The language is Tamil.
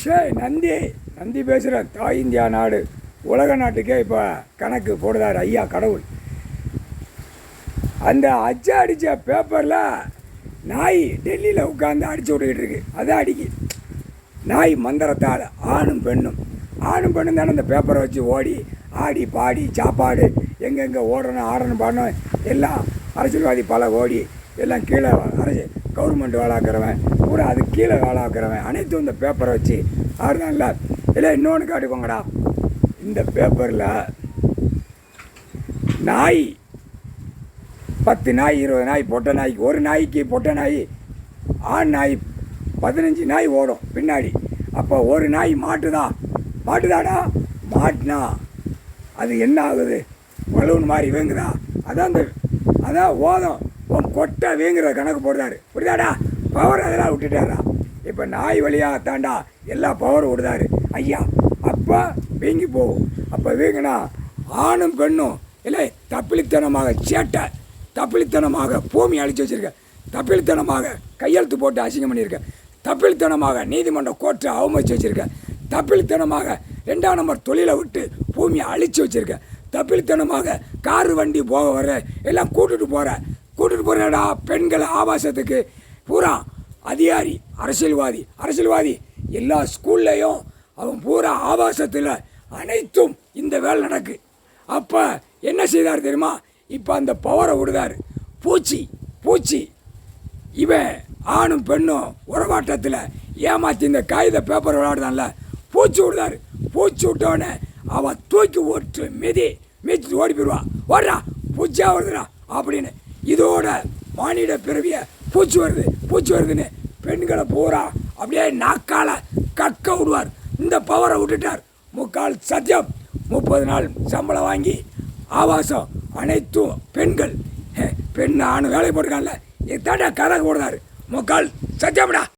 நந்தி நந்தி பேசுகிற தாய் இந்தியா நாடு உலக நாட்டுக்கே இப்போ கணக்கு போடுதார் ஐயா கடவுள். அந்த அச்சு அடித்த பேப்பரில் நாய் டெல்லியில் உட்காந்து அடிச்சு விட்டுக்கிட்டு இருக்கு. அதான் அடிக்கி நாய் மந்திரத்தால் ஆணும் பெண்ணும் தானே அந்த பேப்பரை வச்சு ஓடி ஆடி பாடி சாப்பாடு எங்கெங்கே ஓடணும் ஆடணும் பாடணும் எல்லாம் அரசியல்வாதி பல ஓடி எல்லாம் கீழே கவர்மெண்ட் வேலாக்கிறவன் பூரா அது கீழே வேலாக்கிறவன் அனைத்தும் இந்த பேப்பரை வச்சு ஆடுதான்ல. இல்லை இன்னொன்று காட்டுக்கோங்கடா, இந்த பேப்பரில் நாய் 10 நாய் 20 நாய் பொட்டை நாய்க்கு ஒரு நாய்க்கு பொட்டை நாய் ஆண் நாய் 15 நாய் ஓடும் பின்னாடி. அப்போ ஒரு நாய் மாட்டுதாடா மாட்டினா அது என்ன ஆகுது? பலூன் மாதிரி வேங்குதா? அதான் ஓதம் கொட்டை வேங்குற கணக்கு போடுறாரு. புரியுதாடா? பவர் அதெல்லாம் விட்டுட்டாரா? இப்போ நாய் வழியாக தாண்டா எல்லா பவரும் விடுதாரு ஐயா. அப்போ வீங்கி போகும். அப்போ வீங்கினா ஆணும் பெண்ணும் இல்லை தப்பிலித்தனமாக சேட்டை, தப்பிலித்தனமாக பூமி அழிச்சு வச்சுருக்க, தப்பிலித்தனமாக கையெழுத்து போட்டு அசிங்கம் பண்ணியிருக்க, தப்பிலித்தனமாக நீதிமன்றம் கோர்ட்டை அவமதிச்சு வச்சுருக்க, தப்பிலித்தனமாக 2ஆம் நம்பர் தொழிலை விட்டு பூமியை அழிச்சு வச்சுருக்க, தப்பிலித்தனமாக காரு வண்டி போக வர எல்லாம் கூட்டுட்டு போகிறடா பெண்களை ஆபாசத்துக்கு. பூரா அதிகாரி அரசியல்வாதி எல்லா ஸ்கூல்லையும் அவன் பூரா ஆபாசத்தில் அனைத்தும் இந்த வேலை நடக்கு. அப்போ என்ன செய்தார் தெரியுமா? இப்போ அந்த பவரை விடுதார். பூச்சி இவன் ஆணும் பெண்ணும் உறவாட்டத்தில் ஏமாற்றி இந்த காகித பேப்பர் விளையாடுதான்ல, பூச்சி விடுதாரு. பூச்சி விட்டவனே அவன் தூக்கி ஓட்டு மிதிச்சுட்டு ஓடி போயிடுவான். ஓடுறா பூச்சியாக வருதுடா அப்படின்னு. இதோட மானிட பிறவிய பூச்சி வருதுன்னு பெண்களை பூரா அப்படியே நாக்கால கக்க விடுவார். இந்த பவரை விட்டுட்டார். 3/4 சத்தியம் 30 நாள் சம்பளம் வாங்கி ஆபாசம் அனைத்தும் பெண் ஆணு வேலை போட்டுருக்கான்ல, இதாண்டா கதை போடுறாரு. 3/4 சத்தியம்டா.